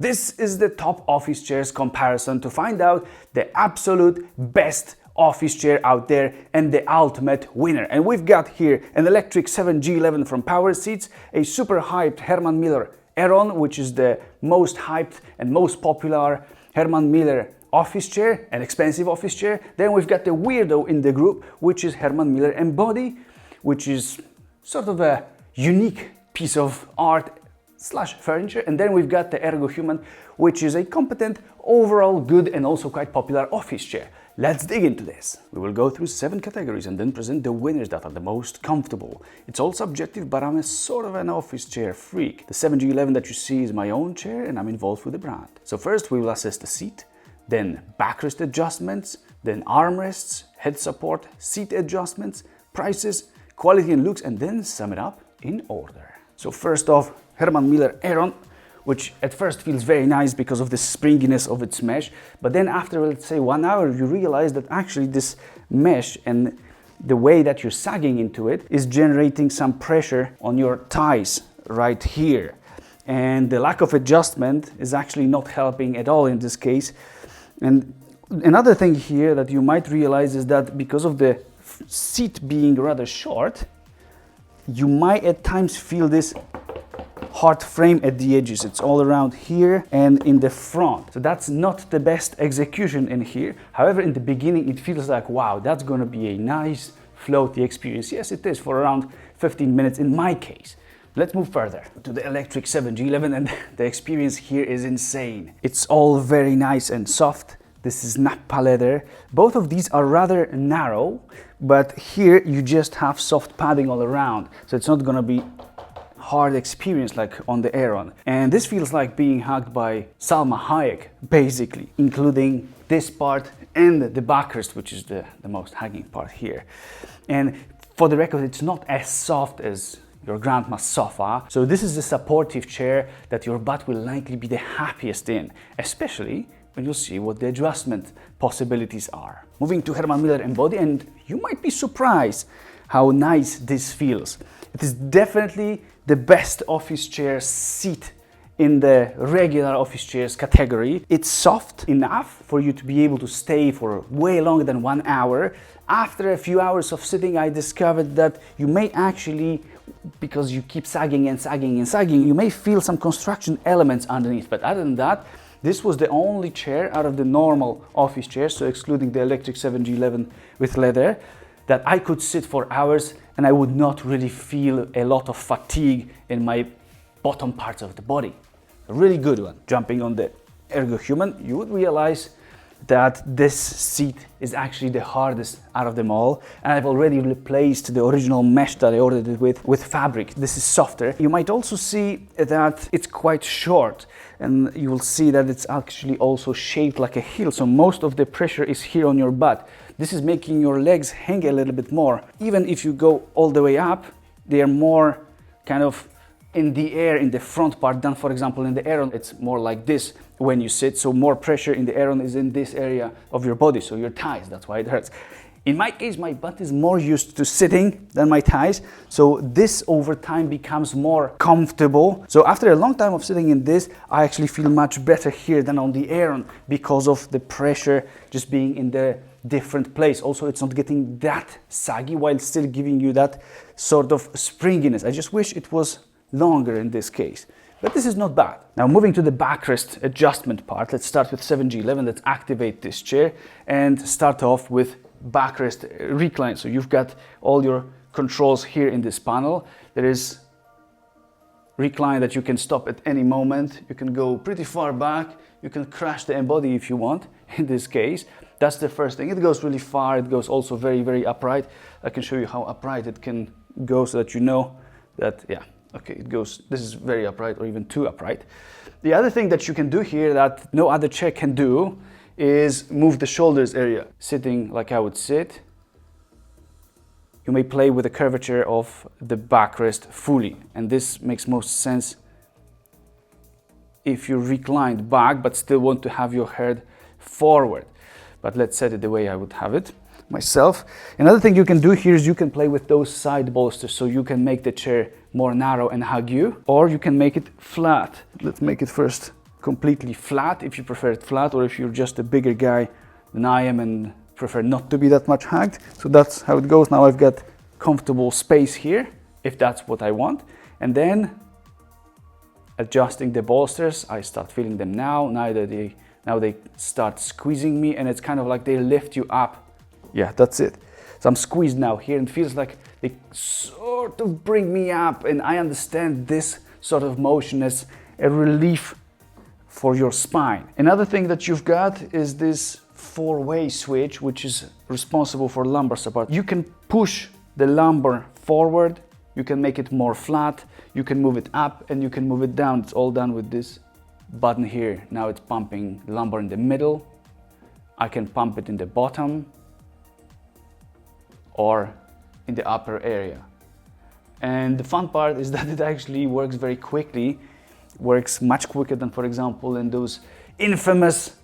This is the top office chairs comparison to find out the absolute best office chair out there and the ultimate winner. And we've got here an electric 7G11 from Power Seats, a super hyped Herman Miller Aeron, which is the most hyped and most popular Herman Miller office chair, an expensive office chair. Then we've got the weirdo in the group, which is Herman Miller Embody, which is sort of a unique piece of art slash furniture. And then we've got the Ergohuman, which is a competent, overall good and also quite popular office chair. Let's dig into this. We will go through 7 categories and then present the winners that are the most comfortable. It's all subjective, but I'm a sort of an office chair freak. The 7G11 that you see is my own chair and I'm involved with the brand. So first we will assess the seat, then backrest adjustments, then armrests, head support, seat adjustments, prices, quality and looks, and then sum it up in order. So first off, Herman Miller Aeron, which at first feels very nice because of the springiness of its mesh, but then after, let's say, 1 hour, you realize that actually this mesh and the way that you're sagging into it is generating some pressure on your thighs right here. And the lack of adjustment is actually not helping at all in this case. And another thing here that you might realize is that because of the seat being rather short, you might at times feel this hard frame at the edges. It's all around here and in the front. So that's not the best execution in here. However, in the beginning, it feels like, wow, that's going to be a nice floaty experience. Yes, it is for around 15 minutes in my case. Let's move further to the electric 7G11 and the experience here is insane. It's all very nice and soft. This is nappa leather. Both of these are rather narrow, but here you just have soft padding all around. So it's not gonna be hard experience like on the Aeron. And this feels like being hugged by Salma Hayek, basically, including this part and the backrest, which is the most hugging part here. And for the record, it's not as soft as your grandma's sofa. So this is a supportive chair that your butt will likely be the happiest in, especially when you'll see what the adjustment possibilities are. Moving to Herman Miller Embody, and you might be surprised how nice this feels. It is definitely the best office chair seat in the regular office chairs category. It's soft enough for you to be able to stay for way longer than 1 hour. After a few hours of sitting, I discovered that you may actually, because you keep sagging and sagging and sagging, you may feel some construction elements underneath. But other than that, this was the only chair out of the normal office chairs, so excluding the electric 7G11 with leather, that I could sit for hours and I would not really feel a lot of fatigue in my bottom parts of the body. A really good one. Jumping on the Ergohuman, you would realize that this seat is actually the hardest out of them all, and I've already replaced the original mesh that I ordered it with fabric. This is softer. You might also see that it's quite short, and you will see that it's actually also shaped like a heel, so most of the pressure is here on your butt. This is making your legs hang a little bit more. Even if you go all the way up, they are more kind of in the air in the front part than, for example, in the Aeron. It's more like this when you sit, so more pressure in the Aeron is in this area of your body, so your thighs, that's why it hurts. In my case, my butt is more used to sitting than my thighs, so this over time becomes more comfortable. So after a long time of sitting in this, I actually feel much better here than on the Aeron because of the pressure just being in the different place. Also, it's not getting that saggy while still giving you that sort of springiness. I just wish it was longer in this case, but this is not bad. Now moving to the backrest adjustment part, let's start with 7G11. Let's activate this chair and start off with backrest recline. So you've got all your controls here in this panel. There is recline that you can stop at any moment. You can go pretty far back. You can crash the Embody if you want. In this case, that's the first thing. It goes really far. It goes also very, very upright. I can show you how upright it can go so that you know that, yeah, okay, it goes, this is very upright or even too upright. The other thing that you can do here that no other chair can do is move the shoulders area. Sitting like I would sit, you may play with the curvature of the backrest fully, and this makes most sense if you reclined back but still want to have your head forward. But let's set it the way I would have it myself. Another thing you can do here is you can play with those side bolsters, so you can make the chair more narrow and hug you, or you can make it flat. Let's make it first completely flat if you prefer it flat, or if you're just a bigger guy than I am and prefer not to be that much hacked. So that's how it goes. Now I've got comfortable space here if that's what I want. And then adjusting the bolsters, I start feeling them now. Now they start squeezing me, and it's kind of like they lift you up. Yeah, that's it. So I'm squeezed now here, and it feels like they sort of bring me up, and I understand this sort of motion as a relief for your spine. Another thing that you've got is this four-way switch, which is responsible for lumbar support. You can push the lumbar forward, you can make it more flat, you can move it up, and you can move it down. It's all done with this button here. Now it's pumping lumbar in the middle. I can pump it in the bottom or in the upper area. And the fun part is that it actually works very quickly, works much quicker than, for example, in those infamous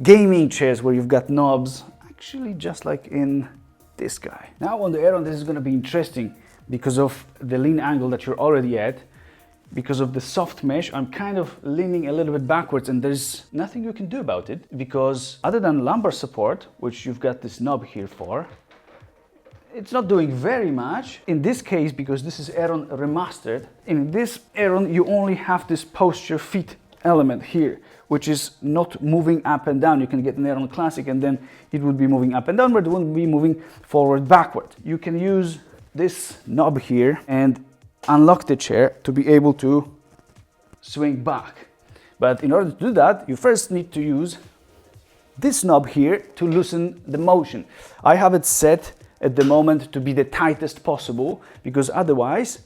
gaming chairs where you've got knobs, actually just like in this guy. Now on the Aeron, this is going to be interesting because of the lean angle that you're already at. Because of the soft mesh, I'm kind of leaning a little bit backwards, and there's nothing you can do about it, because other than lumbar support, which you've got this knob here for, it's not doing very much. In this case, because this is Aeron Remastered, in this Aeron you only have this posture feet element here, which is not moving up and down. You can get an Aeron Classic and then it would be moving up and down, but it wouldn't be moving forward, backward. You can use this knob here and unlock the chair to be able to swing back. But in order to do that, you first need to use this knob here to loosen the motion. I have it set at the moment to be the tightest possible, because otherwise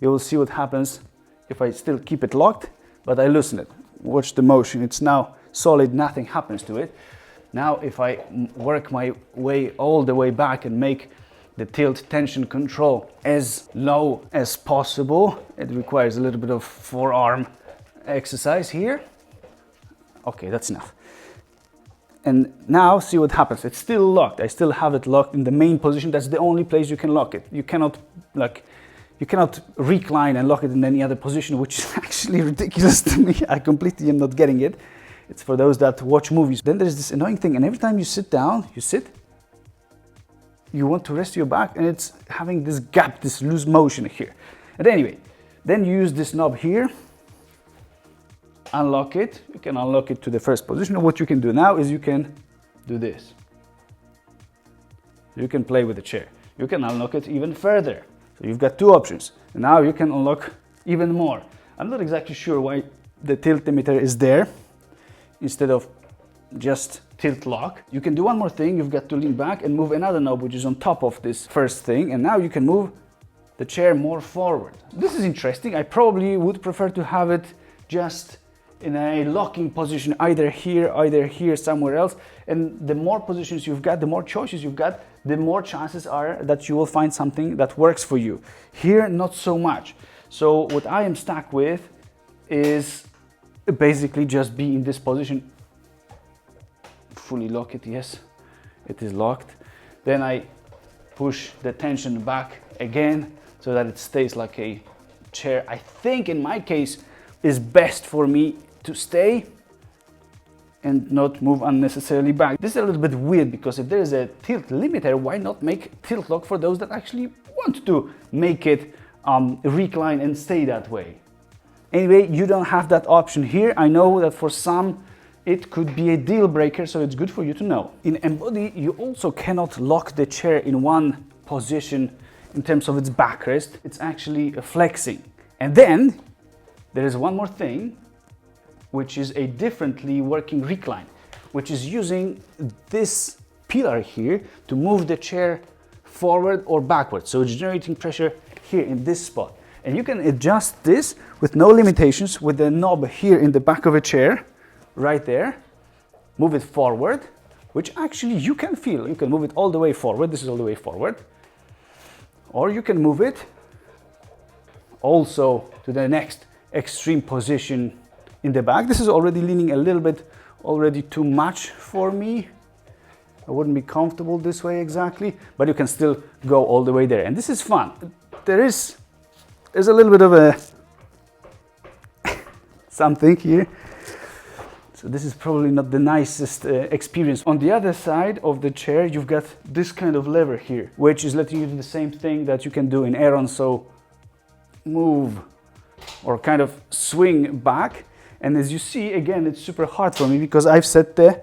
you will see what happens if I still keep it locked, but I loosen it. Watch the motion. It's now solid, nothing happens to it. Now if I work my way all the way back and make the tilt tension control as low as possible, it requires a little bit of forearm exercise here. Okay, that's enough. And now see what happens. It's still locked. I still have it locked in the main position. That's the only place you can lock it. You cannot recline and lock it in any other position, which is actually ridiculous to me. I completely am not getting it. It's for those that watch movies. Then there's this annoying thing, and every time you sit down, you want to rest your back, and it's having this gap, this loose motion here. And anyway, then you use this knob here, unlock it. You can unlock it to the first position. What you can do now is you can do this. You can play with the chair. You can unlock it even further. So you've got two options. And now you can unlock even more. I'm not exactly sure why the tilt limiter is there instead of just tilt lock. You can do one more thing. You've got to lean back and move another knob which is on top of this first thing, and now you can move the chair more forward. This is interesting. I probably would prefer to have it just in a locking position, either here, somewhere else. And the more positions you've got, the more choices you've got, the more chances are that you will find something that works for you. Here, not so much. So what I am stuck with is basically just be in this position. Fully lock it, yes, it is locked. Then I push the tension back again so that it stays like a chair. I think in my case is best for me to stay and not move unnecessarily back. This is a little bit weird, because if there is a tilt limiter, why not make tilt lock for those that actually want to make it recline and stay that way? Anyway, you don't have that option here. I know that for some it could be a deal breaker, so it's good for you to know. In Embody, you also cannot lock the chair in one position in terms of its backrest. It's actually flexing. And then there is one more thing, which is a differently working recline, which is using this pillar here to move the chair forward or backward. So it's generating pressure here in this spot. And you can adjust this with no limitations with the knob here in the back of a chair, right there. Move it forward, which actually you can feel. You can move it all the way forward. This is all the way forward. Or you can move it also to the next extreme position in the back. This is already leaning a little bit, already too much for me. I wouldn't be comfortable this way exactly, but you can still go all the way there. And this is fun. There's a little bit of a something here. So this is probably not the nicest experience. On the other side of the chair, you've got this kind of lever here, which is letting you do the same thing that you can do in Aeron. So move or kind of swing back. And as you see, again, it's super hard for me because I've set the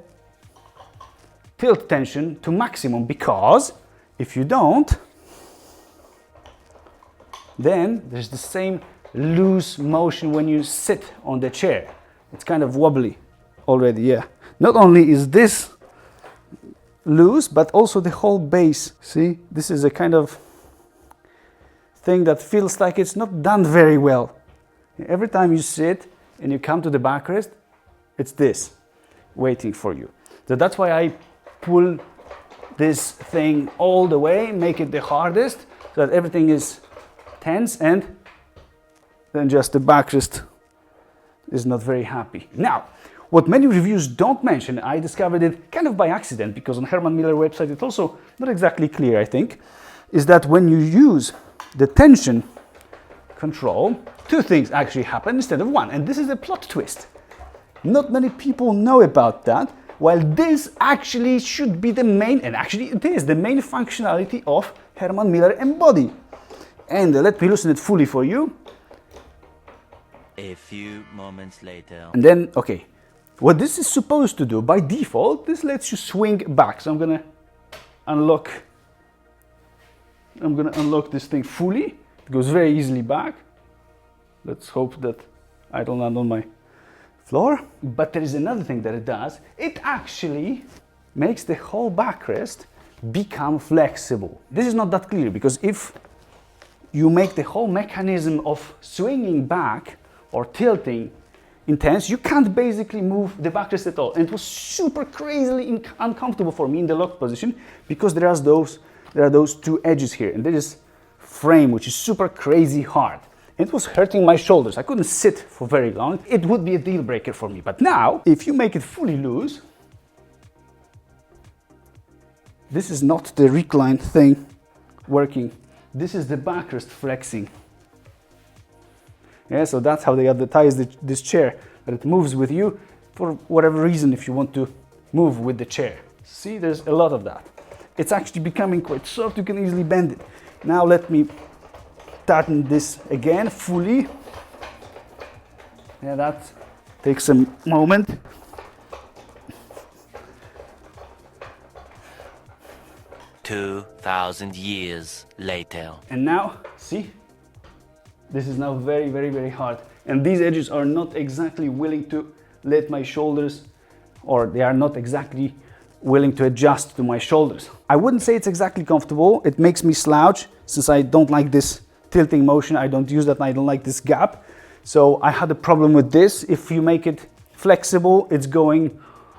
tilt tension to maximum, because if you don't, then there's the same loose motion when you sit on the chair. It's kind of wobbly already, yeah. Not only is this loose, but also the whole base. See, this is a kind of thing that feels like it's not done very well. Every time you sit and you come to the backrest, it's this waiting for you. So that's why I pull this thing all the way, make it the hardest, so that everything is tense, and then just the backrest is not very happy. Now, what many reviews don't mention, I discovered it kind of by accident, because on Herman Miller website it's also not exactly clear, I think, is that when you use the tension control, two things actually happen instead of one, and this is a plot twist. Not many people know about that, while this actually should be the main, and actually it is, the main functionality of Herman Miller Embody. And let me loosen it fully for you. A few moments later. And then, okay, what this is supposed to do, by default, this lets you swing back. So I'm gonna unlock this thing fully. It goes very easily back. Let's hope that I don't land on my floor. But there is another thing that it does. It actually makes the whole backrest become flexible. This is not that clear, because if you make the whole mechanism of swinging back or tilting intense, you can't basically move the backrest at all. And it was super crazily uncomfortable for me in the locked position, because there are those two edges here, and there is frame which is super crazy hard. It was hurting my shoulders. I couldn't sit for very long. It would be a deal breaker for me. But now, if you make it fully loose, this is not the recline thing working. This is the backrest flexing. Yeah, so that's how they advertise this chair, that it moves with you for whatever reason if you want to move with the chair. See, there's a lot of that. It's actually becoming quite soft, you can easily bend it. Now let me tighten this again fully. Yeah, that takes a moment. "2,000 years later." And now, see? This is now very, very, very hard. And these edges are not exactly willing to let my shoulders, or they are not exactly willing to adjust to my shoulders. I wouldn't say it's exactly comfortable. It makes me slouch, since I don't like this tilting motion. I don't use that, and I don't like this gap. So I had a problem with this. If you make it flexible, it's going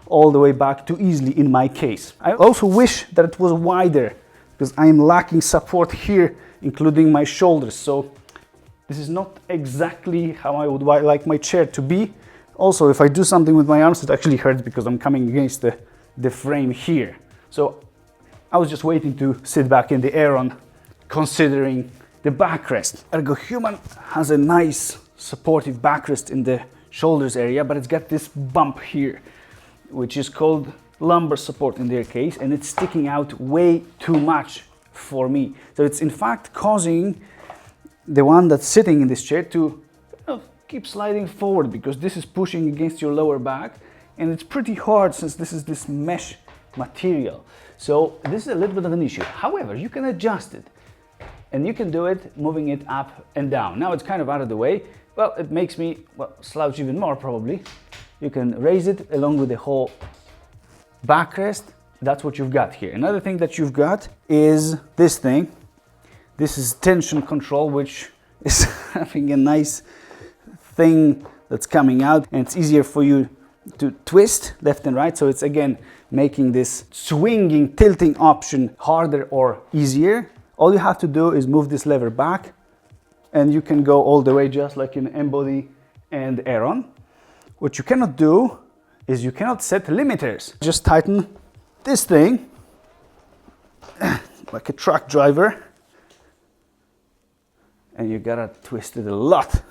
all the way back too easily in my case. I also wish that it was wider, because I'm lacking support here, including my shoulders. So this is not exactly how I would like my chair to be. Also, if I do something with my arms, it actually hurts because I'm coming against the frame here. So I was just waiting to sit back in the Aeron, considering the backrest. Ergohuman has a nice supportive backrest in the shoulders area, but it's got this bump here, which is called lumbar support in their case, and it's sticking out way too much for me. So it's in fact causing the one that's sitting in this chair to keep sliding forward, because this is pushing against your lower back, and it's pretty hard since this is this mesh material. So this is a little bit of an issue. However, you can adjust it, and you can do it moving it up and down. Now it's kind of out of the way. Well, it makes me slouch even more probably. You can raise it along with the whole backrest. That's what you've got here. Another thing that you've got is this thing. This is tension control, which is having a nice thing that's coming out, and it's easier for you to twist left and right. So it's again making this swinging, tilting option harder or easier. All you have to do is move this lever back, and you can go all the way, just like in Embody and Aeron. What you cannot do is you cannot set limiters. Just tighten this thing like a truck driver, and you gotta twist it a lot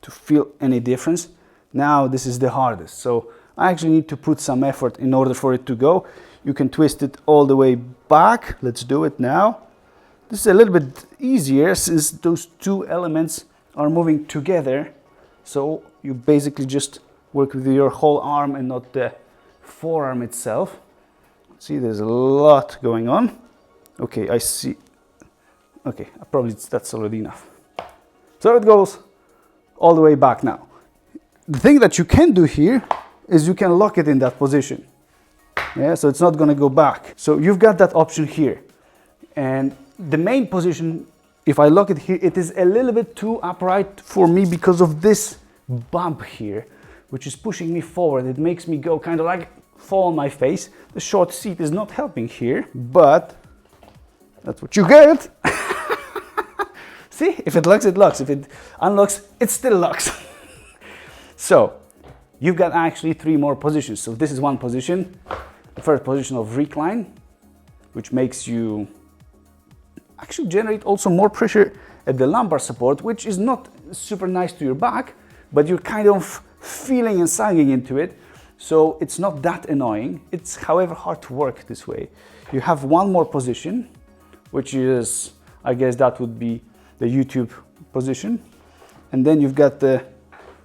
to feel any difference. Now this is the hardest. So I actually need to put some effort in order for it to go. You can twist it all the way back. Let's do it now. This is a little bit easier since those two elements are moving together. So you basically just work with your whole arm and not the forearm itself. See, there's a lot going on. Okay, I see. Okay, probably that's already enough. So it goes all the way back now. The thing that you can do here is you can lock it in that position. Yeah, so it's not going to go back. So you've got that option here. And the main position, if I lock it here, it is a little bit too upright for me because of this bump here, which is pushing me forward. It makes me go kind of like fall on my face. The short seat is not helping here, but that's what you get. See, if it locks, it locks. If it unlocks, it still locks. So you've got actually 3 more positions. So this is one position, the first position of recline, which makes you actually generate also more pressure at the lumbar support, which is not super nice to your back, but you're kind of feeling and sagging into it. So it's not that annoying. It's, however, hard to work this way. You have one more position, which is, I guess that would be the YouTube position. And then you've got the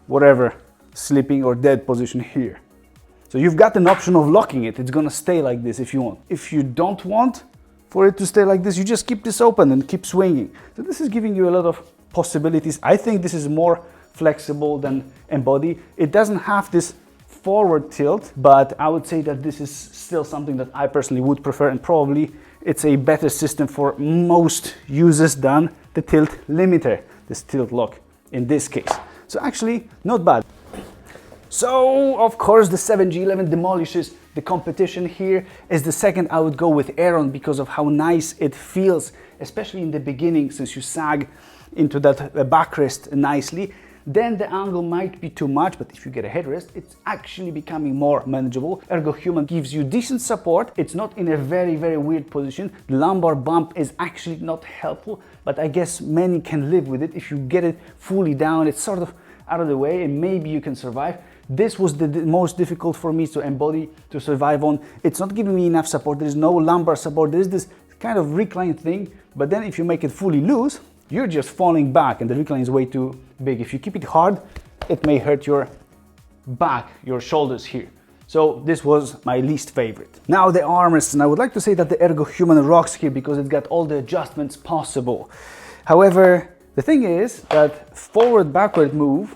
whatever sleeping or dead position here. So you've got an option of locking it. It's gonna stay like this if you want. If you don't want for it to stay like this, you just keep this open and keep swinging. So this is giving you a lot of possibilities. I think this is more flexible than Embody. It doesn't have this forward tilt, but I would say that this is still something that I personally would prefer, and probably it's a better system for most users than the tilt limiter, this tilt lock in this case. So actually not bad. So of course the 7G11 demolishes the competition here. As the second, I would go with Aeron because of how nice it feels, especially in the beginning, since you sag into that backrest nicely. Then the angle might be too much, but if you get a headrest, it's actually becoming more manageable. Ergohuman gives you decent support. It's not in a very, very weird position. The lumbar bump is actually not helpful, but I guess many can live with it. If you get it fully down, it's sort of out of the way and maybe you can survive. This was the most difficult for me to Embody, to survive on. It's not giving me enough support. There is no lumbar support. There is this kind of recline thing, but then if you make it fully loose, you're just falling back and the recline is way too big. If you keep it hard, it may hurt your back, your shoulders here. So this was my least favorite. Now the armrests, and I would like to say that the Ergohuman rocks here because it got all the adjustments possible. However, the thing is that forward, backward move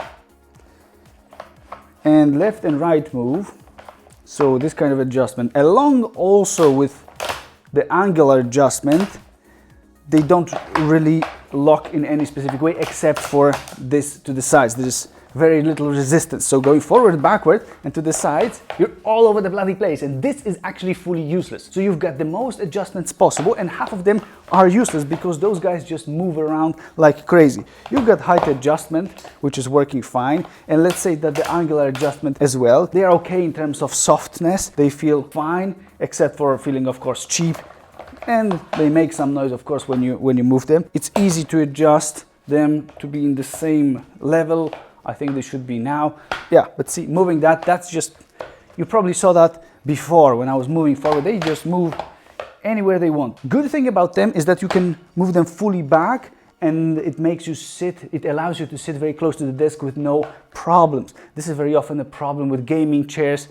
and left and right move, so this kind of adjustment, along also with the angular adjustment, they don't really lock in any specific way except for this to the sides. There's very little resistance. So going forward, backward, and to the sides, you're all over the bloody place. And this is actually fully useless. So you've got the most adjustments possible, and half of them are useless because those guys just move around like crazy. You've got height adjustment, which is working fine. And let's say that the angular adjustment as well. They are okay in terms of softness. They feel fine, except for feeling, of course, cheap. And they make some noise, of course, when you move them. It's easy to adjust them to be in the same level. I think they should be now. Yeah, but see, moving that's just, you probably saw that before when I was moving forward. They just move anywhere they want. Good thing about them is that you can move them fully back and it makes you sit, it allows you to sit very close to the desk with no problems. This is very often a problem with gaming chairs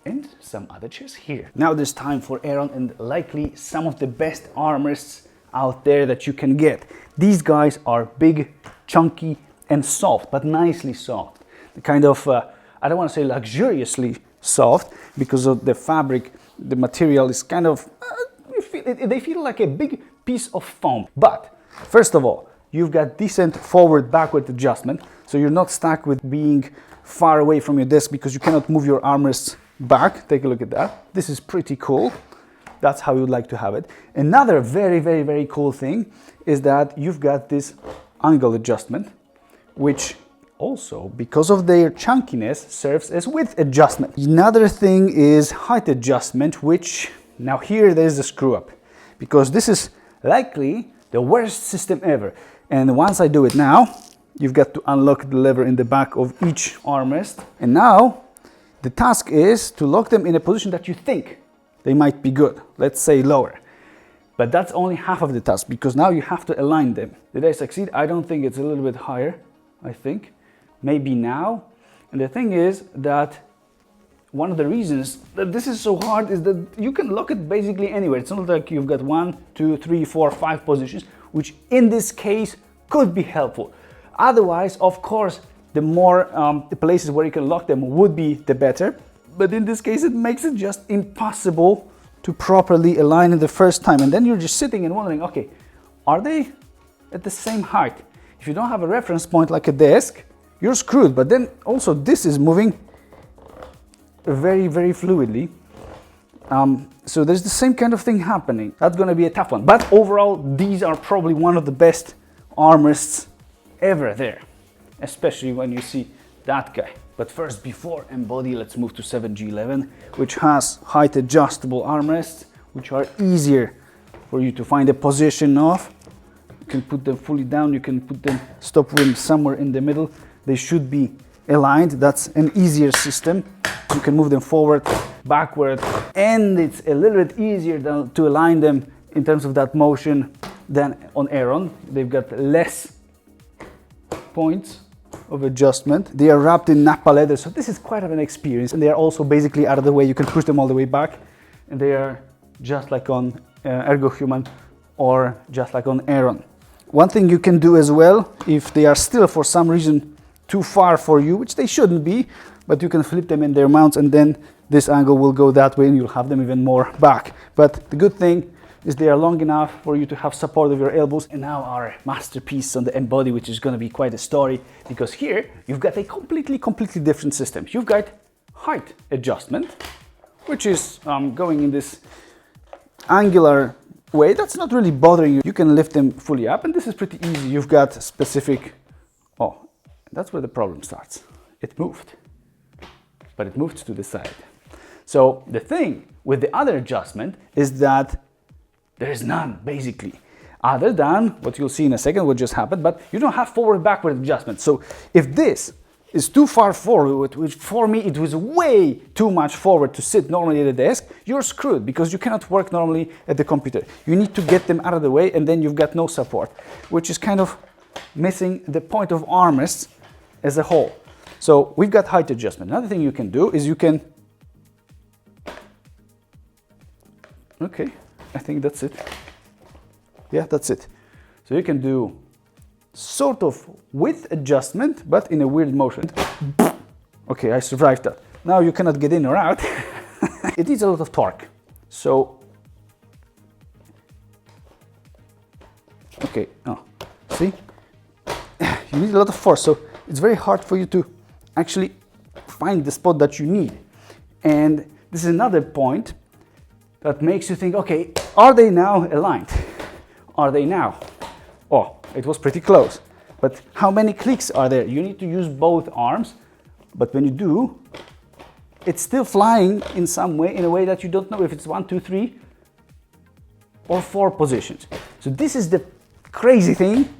and some other chairs here. Now there's time for Aeron and likely some of the best armrests out there that you can get. These guys are big, chunky, and soft, but nicely soft. The kind of, I don't want to say luxuriously soft because of the fabric, the material is kind of, they feel like a big piece of foam. But first of all, you've got decent forward-backward adjustment, so you're not stuck with being far away from your desk because you cannot move your armrests back. Take a look at that. This is pretty cool. That's how you would like to have it. Another very, very, very cool thing is that you've got this angle adjustment, which also, because of their chunkiness, serves as width adjustment. Another thing is height adjustment, which now here there's a screw up because this is likely the worst system ever. And once I do it now, you've got to unlock the lever in the back of each armrest. And now The task is to lock them in a position that you think they might be good. Let's say lower. But that's only half of the task, because now you have to align them. Did I succeed? I don't think. It's a little bit higher, I think. Maybe now. And the thing is that one of the reasons that this is so hard is that you can lock it basically anywhere. It's not like you've got 1, 2, 3, 4, 5 positions, which in this case could be helpful. Otherwise, of course, the more the places where you can lock them would be the better. But in this case, it makes it just impossible to properly align it the first time. And then you're just sitting and wondering, okay, are they at the same height? If you don't have a reference point like a desk, you're screwed. But then also this is moving very, very fluidly. So there's the same kind of thing happening. That's going to be a tough one. But overall, these are probably one of the best armrests ever there, especially when you see that guy. But first, before Embody, let's move to 7G11, which has height adjustable armrests, which are easier for you to find a position of. You can put them fully down, you can put them, stop them somewhere in the middle. They should be aligned. That's an easier system. You can move them forward, backward, and it's a little bit easier to align them in terms of that motion than on Aeron. They've got less points of adjustment. They are wrapped in Nappa leather, so this is quite of an experience. And they are also basically out of the way. You can push them all the way back, and they are just like on Ergohuman or just like on Aeron. One thing you can do as well, if they are still for some reason too far for you, which they shouldn't be, but you can flip them in their mounts, and then this angle will go that way and you'll have them even more back. But the good thing is they are long enough for you to have support of your elbows. And now our masterpiece on the Embody, which is going to be quite a story, because here you've got a completely different system. You've got height adjustment, which is going in this angular way. That's not really bothering you. You can lift them fully up, and this is pretty easy. You've got specific... Oh, that's where the problem starts. It moved, but it moved to the side. So the thing with the other adjustment is that there is none, basically, other than what you'll see in a second, what just happened, but you don't have forward-backward adjustment. So if this is too far forward, which for me it was way too much forward to sit normally at a desk, you're screwed, because you cannot work normally at the computer. You need to get them out of the way, and then you've got no support, which is kind of missing the point of armrests as a whole. So we've got height adjustment. Another thing you can do is you can... Okay. I think that's it. Yeah, that's it. So you can do sort of width adjustment, but in a weird motion. Okay, I survived that. Now you cannot get in or out. It needs a lot of torque. So, okay, oh, see? You need a lot of force, so it's very hard for you to actually find the spot that you need. And this is another point that makes you think, okay, are they now aligned? Are they now? Oh, it was pretty close. But how many clicks are there? You need to use both arms, but when you do, it's still flying in some way, in a way that you don't know if it's 1, 2, 3, or 4 positions. So this is the crazy thing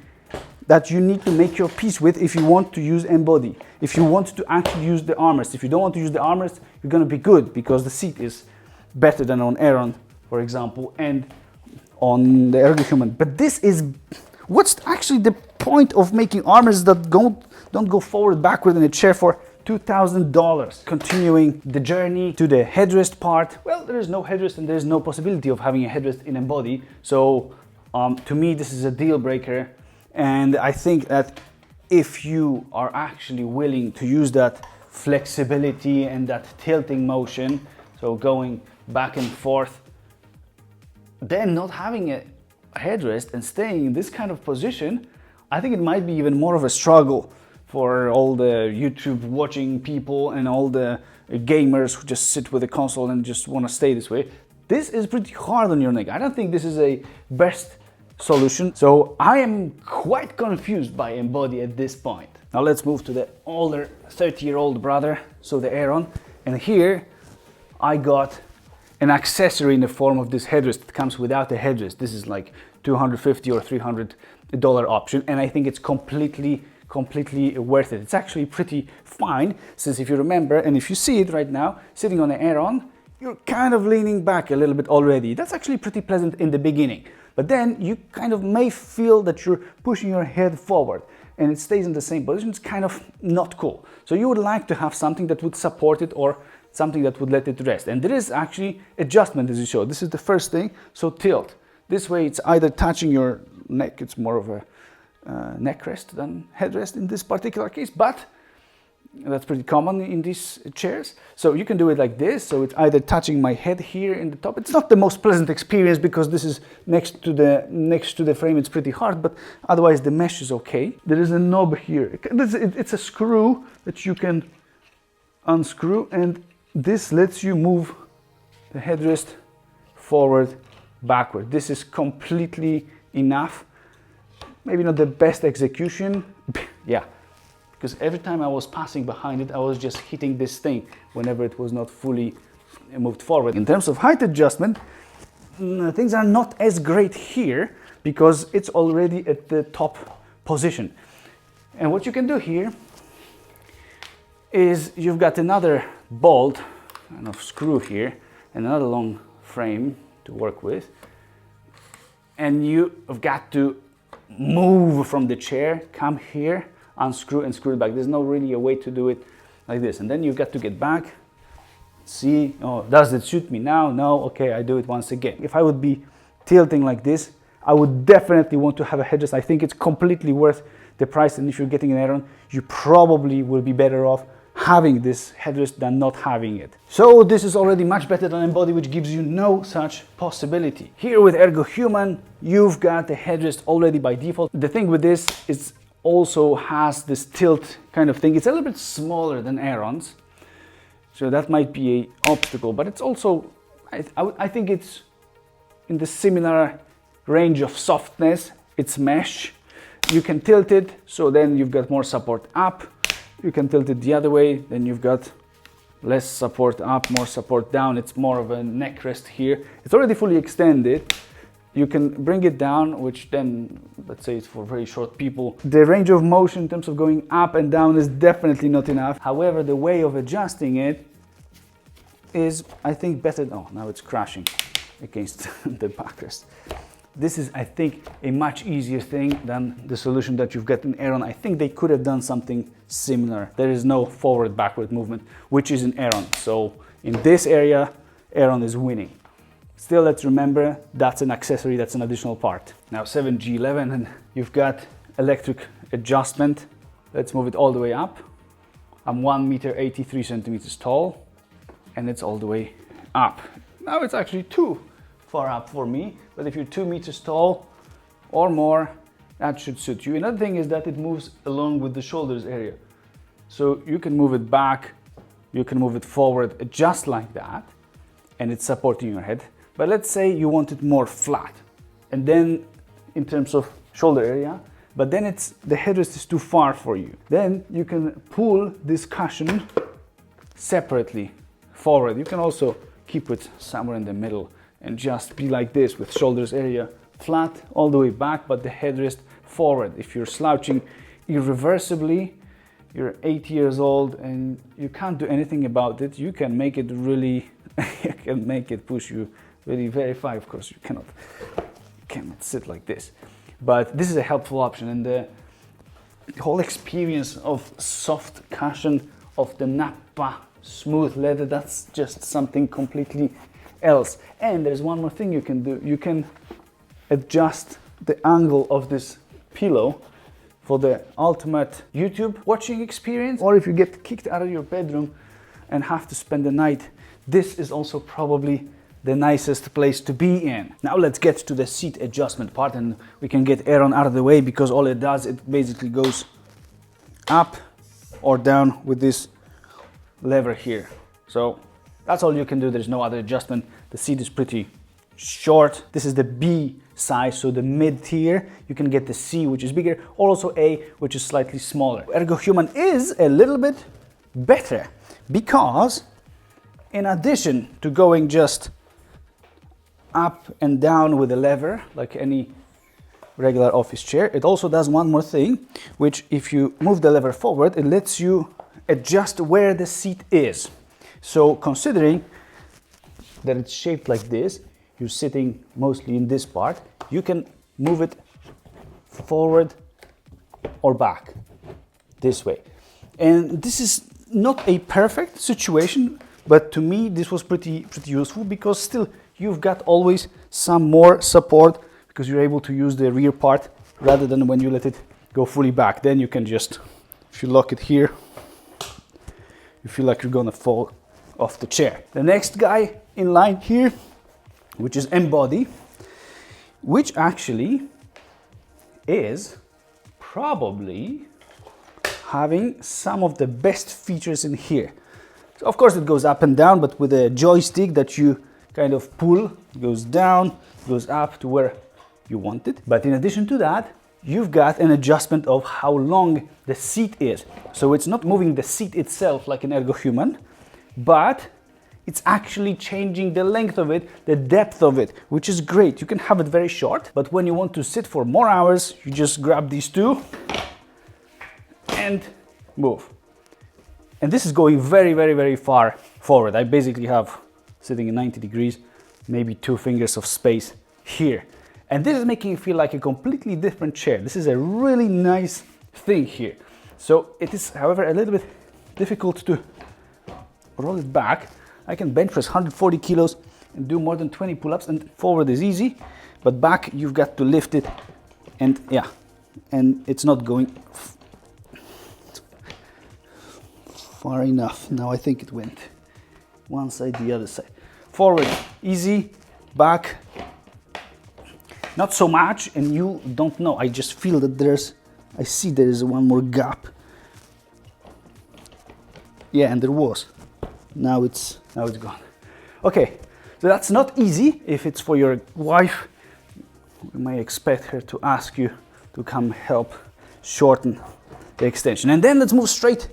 that you need to make your peace with if you want to use Embody. If you want to actually use the armrest. If you don't want to use the armrest, you're gonna be good, because the seat is better than on Aeron, for example, and on the Ergohuman. But this is, what's actually the point of making armrests that don't go forward, backward in a chair for $2,000? Continuing the journey to the headrest part. Well, there is no headrest, and there is no possibility of having a headrest in Embody. So to me, this is a deal breaker. And I think that if you are actually willing to use that flexibility and that tilting motion, so going back and forth, then not having a headrest and staying in this kind of position, I think it might be even more of a struggle for all the YouTube watching people and all the gamers who just sit with a console and just want to stay this way. This is pretty hard on your neck. I don't think this is a best solution. So I am quite confused by Embody at this point. Now let's move to the older 30-year-old brother, so the Aeron. And here I got an accessory in the form of this headrest. It comes without a headrest. This is like $250 or $300 option, and I think it's completely completely worth it. It's actually pretty fine, since if you remember, and if you see it right now, sitting on an Aeron, you're kind of leaning back a little bit already. That's actually pretty pleasant in the beginning. But then you kind of may feel that you're pushing your head forward and it stays in the same position. It's kind of not cool. So you would like to have something that would support it or something that would let it rest. And there is actually adjustment, as you show. This is the first thing. So tilt. This way it's either touching your neck. It's more of a neck rest than headrest in this particular case, but that's pretty common in these chairs. So you can do it like this. So it's either touching my head here in the top. It's not the most pleasant experience because this is next to the frame. It's pretty hard, but otherwise the mesh is okay. There is a knob here. It's a screw that you can unscrew, and this lets you move the headrest forward, backward. This is completely enough. Maybe not the best execution. Yeah. Because every time I was passing behind it, I was just hitting this thing whenever it was not fully moved forward. In terms of height adjustment, things are not as great here because it's already at the top position. And what you can do here is you've got another bolt, kind of screw here, and another long frame to work with. And you've got to move from the chair, come here, unscrew and screw it back. There's no really a way to do it like this. And then you've got to get back, see, oh, does it suit me now? No, okay, I do it once again. If I would be tilting like this, I would definitely want to have a headrest. I think it's completely worth the price, and if you're getting an Aeron, you probably will be better off having this headrest than not having it. So this is already much better than Embody, which gives you no such possibility. Here with Ergohuman, you've got the headrest already by default. The thing with this is also has this tilt kind of thing. It's a little bit smaller than Aeron's, so that might be an obstacle, but it's also, I think it's in the similar range of softness. It's mesh. You can tilt it, so then you've got more support up. You can tilt it the other way, then you've got less support up, more support down. It's more of a neck rest here. It's already fully extended. You can bring it down, which then, let's say it's for very short people. The range of motion in terms of going up and down is definitely not enough. However, the way of adjusting it is, I think, better. Oh, now it's crashing against the backrest. This is, I think, a much easier thing than the solution that you've got in Aeron. I think they could have done something similar. There is no forward-backward movement, which is in Aeron. So in this area, Aeron is winning. Still, let's remember, that's an accessory, that's an additional part. Now 7G11, and you've got electric adjustment. Let's move it all the way up. I'm 1 meter 83 centimeters tall, and it's all the way up. Now it's actually too far up for me, but if you're 2 meters tall or more, that should suit you. Another thing is that it moves along with the shoulders area. So you can move it back, you can move it forward just like that, and it's supporting your head. But let's say you want it more flat, and then in terms of shoulder area, but then the headrest is too far for you. Then you can pull this cushion separately forward. You can also keep it somewhere in the middle and just be like this with shoulders area flat all the way back, but the headrest forward. If you're slouching irreversibly, you're 80 years old and you can't do anything about it, you can make it really, you can make it push you really very far. Of course, you cannot sit like this, but this is a helpful option. And the whole experience of soft cushion, of the Nappa smooth leather, that's just something completely else. And there's one more thing you can do. You can adjust the angle of this pillow for the ultimate YouTube watching experience, or if you get kicked out of your bedroom and have to spend the night, this is also probably the nicest place to be in. Now let's get to the seat adjustment part, and we can get Aeron out of the way, because all it does, it basically goes up or down with this lever here. So that's all you can do. There's no other adjustment. The seat is pretty short. This is the B size, so the mid tier. You can get the C, which is bigger, or also A, which is slightly smaller. Ergohuman is a little bit better because in addition to going just up and down with a lever like any regular office chair. It also does one more thing, which if you move the lever forward, it lets you adjust where the seat is. So considering that it's shaped like this, you're sitting mostly in this part, you can move it forward or back this way. And this is not a perfect situation, but to me this was pretty useful, because still you've got always some more support, because you're able to use the rear part rather than when you let it go fully back. Then you can just, if you lock it here, you feel like you're gonna fall off the chair. The next guy in line here, which is Embody, which actually is probably having some of the best features in here. So of course it goes up and down, but with a joystick that you kind of pull, it goes down, goes up to where you want it. But in addition to that, you've got an adjustment of how long the seat is. So it's not moving the seat itself like an Ergohuman, but it's actually changing the length of it, the depth of it, which is great. You can have it very short, but when you want to sit for more hours, you just grab these two and move. And this is going very far forward. I basically have, sitting in 90 degrees, maybe 2 fingers of space here. And this is making it feel like a completely different chair. This is a really nice thing here. So it is, however, a little bit difficult to roll it back. I can bench press 140 kilos and do more than 20 pull-ups, and forward is easy, but back you've got to lift it, and yeah, and it's not going far enough. Now I think it went one side, the other side. Forward, easy, back, not so much, and you don't know. I just feel that I see there is one more gap. Yeah, and there was. Now it's gone. Okay, so that's not easy. If it's for your wife, you may expect her to ask you to come help shorten the extension. And then let's move straight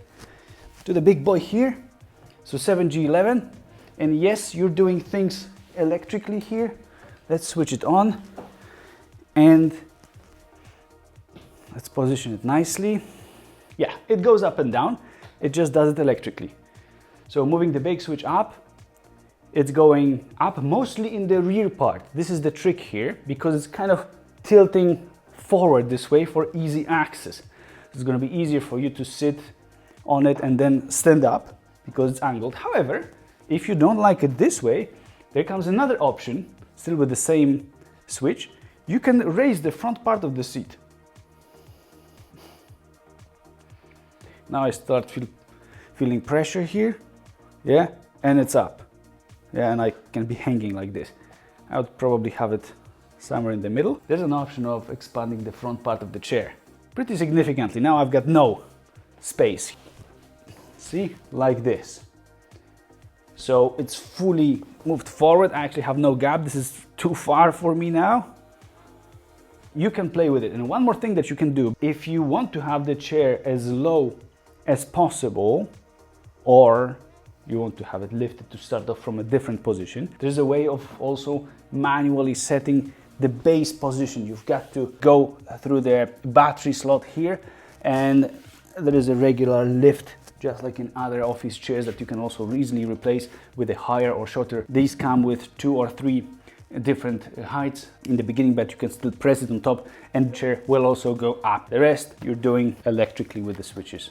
to the big boy here. So 7G11, and yes, you're doing things electrically here. Let's switch it on, and let's position it nicely. Yeah, it goes up and down. It just does it electrically. So moving the bake switch up, it's going up mostly in the rear part. This is the trick here, because it's kind of tilting forward this way for easy access. It's going to be easier for you to sit on it and then stand up because it's angled. However, if you don't like it this way, there comes another option, still with the same switch. You can raise the front part of the seat. Now I start feeling pressure here. Yeah, and it's up. Yeah, and I can be hanging like this. I would probably have it somewhere in the middle. There's an option of expanding the front part of the chair pretty significantly. Now I've got no space. See, like this. So it's fully moved forward. I actually have no gap. This is too far for me now. You can play with it. And one more thing that you can do, if you want to have the chair as low as possible, or you want to have it lifted to start off from a different position, there's a way of also manually setting the base position. You've got to go through the battery slot here, and there is a regular lift, just like in other office chairs, that you can also easily replace with a higher or shorter. These come with 2 or 3 different heights in the beginning, but you can still press it on top, and the chair will also go up. The rest you're doing electrically with the switches,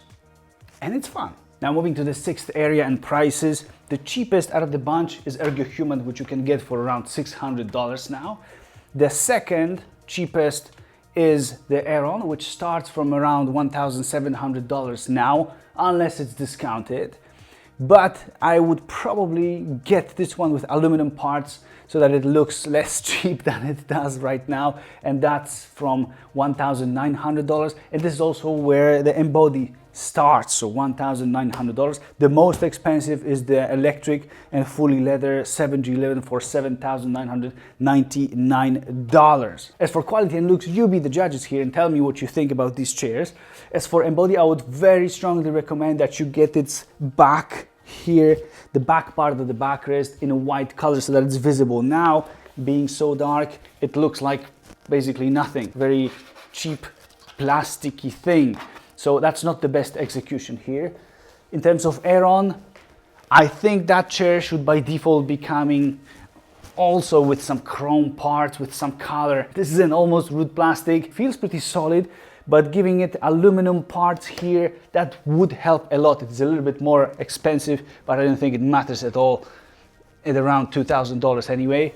and it's fun. Now moving to the 6th area and prices. The cheapest out of the bunch is Ergohuman, which you can get for around $600 now. The second cheapest is the Aeron, which starts from around $1,700 now, unless it's discounted. But I would probably get this one with aluminum parts so that it looks less cheap than it does right now, and that's from $1,900. And this is also where the Embody starts, so $1,900. The most expensive is the electric and fully leather 7G11 for $7,999. As for quality and looks, you be the judges here and tell me what you think about these chairs. As for Embody, I would very strongly recommend that you get its back here, the back part of the backrest in a white color so that it's visible. Now, being so dark, it looks like basically nothing. Very cheap, plasticky thing. So that's not the best execution here. In terms of Aeron, I think that chair should by default be coming also with some chrome parts, with some color. This is an almost wood plastic, feels pretty solid, but giving it aluminum parts here, that would help a lot. It's a little bit more expensive, but I don't think it matters at all at around $2,000 anyway.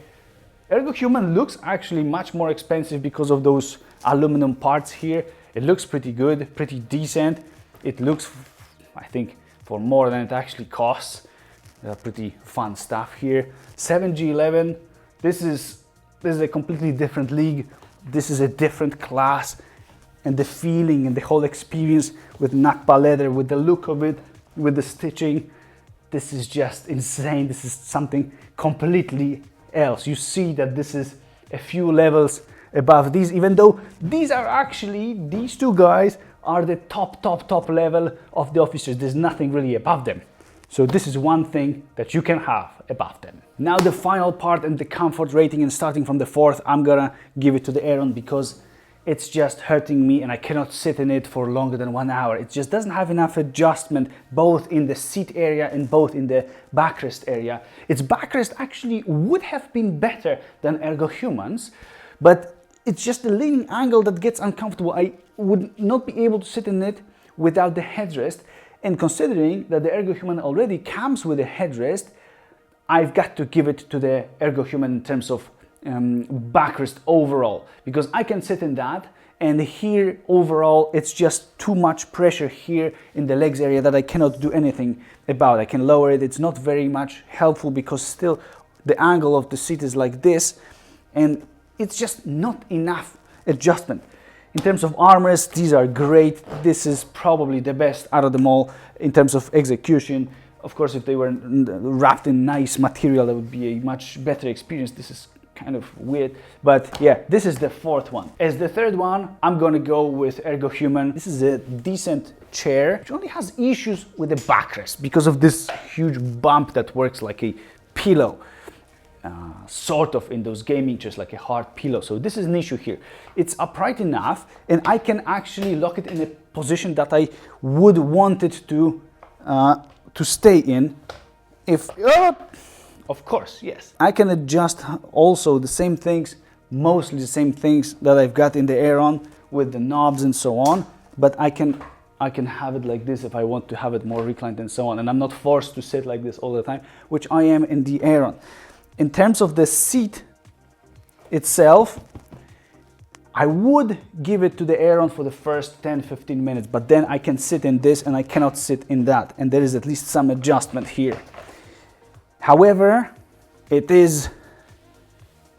Ergohuman looks actually much more expensive because of those aluminum parts here. It looks pretty good, pretty decent. It looks, I think, for more than it actually costs. Pretty fun stuff here. 7G11, this is a completely different league. This is a different class, and the feeling and the whole experience with Nakba leather, with the look of it, with the stitching, this is just insane. This is something completely else. You see that this is a few levels above these, even though these are actually, these two guys are the top level of the officers. There's nothing really above them. So this is one thing that you can have above them. Now the final part and the comfort rating, and starting from the fourth, I'm gonna give it to the Aeron because it's just hurting me and I cannot sit in it for longer than 1 hour. It just doesn't have enough adjustment, both in the seat area and both in the backrest area. Its backrest actually would have been better than Ergohuman's, but it's just the leaning angle that gets uncomfortable. I would not be able to sit in it without the headrest. And considering that the Ergohuman already comes with a headrest, I've got to give it to the Ergohuman in terms of backrest overall, because I can sit in that, and here overall it's just too much pressure here in the legs area that I cannot do anything about. I can lower it, it's not very much helpful because still the angle of the seat is like this, and it's just not enough adjustment. In terms of armrests, these are great. This is probably the best out of them all in terms of execution. Of course, if they were wrapped in nice material, that would be a much better experience. This is kind of weird, but yeah, this is the fourth one. As the third one, I'm gonna go with Ergohuman. This is a decent chair, which only has issues with the backrest because of this huge bump that works like a pillow. Sort of in those gaming chairs, like a hard pillow. So this is an issue here. It's upright enough, and I can actually lock it in a position that I would want it to stay in. If, of course, yes. I can adjust also the same things, mostly the same things that I've got in the Aeron with the knobs and so on. But I can have it like this if I want to have it more reclined and so on. And I'm not forced to sit like this all the time, which I am in the Aeron. In terms of the seat itself, I would give it to the Aeron for the first 10-15 minutes, but then I can sit in this and I cannot sit in that, and there is at least some adjustment here. However, it is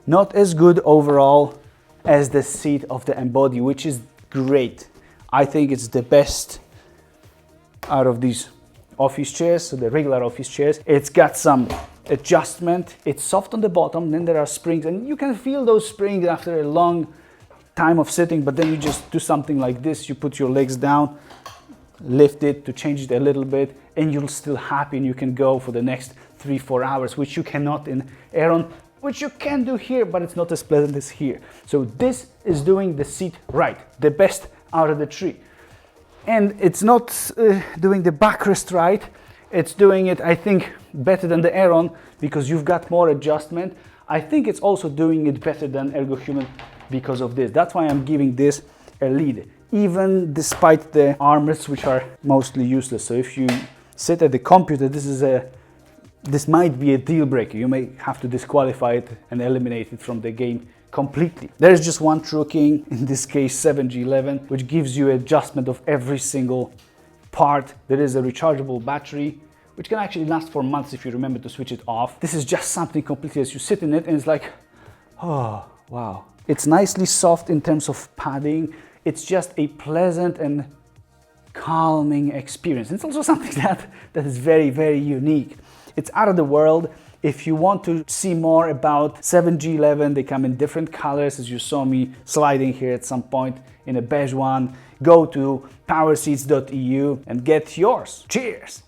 not as good overall as the seat of the Embody, which is great. I think it's the best out of these office chairs, so the regular office chairs. It's got some adjustment, it's soft on the bottom, then there are springs, and you can feel those springs after a long time of sitting, but then you just do something like this, you put your legs down, lift it to change it a little bit, and you're still happy, and you can go for the next 3-4 hours, which you cannot in Aeron, which you can do here, but it's not as pleasant as here. So this is doing the seat right, the best out of the three. And it's not doing the backrest right, it's doing it, I think, better than the Aeron because you've got more adjustment. I think it's also doing it better than Ergohuman because of this. That's why I'm giving this a lead, even despite the armrests, which are mostly useless. So if you sit at the computer, this might be a deal breaker. You may have to disqualify it and eliminate it from the game completely. There is just one True King, in this case 7G11, which gives you adjustment of every single part. There is a rechargeable battery, which can actually last for months if you remember to switch it off. This is just something completely, as you sit in it and it's like, oh, wow. It's nicely soft in terms of padding. It's just a pleasant and calming experience. It's also something that is very, very unique. It's out of the world. If you want to see more about 7G11, they come in different colors, as you saw me sliding here at some point in a beige one. Go to powerseats.eu and get yours. Cheers!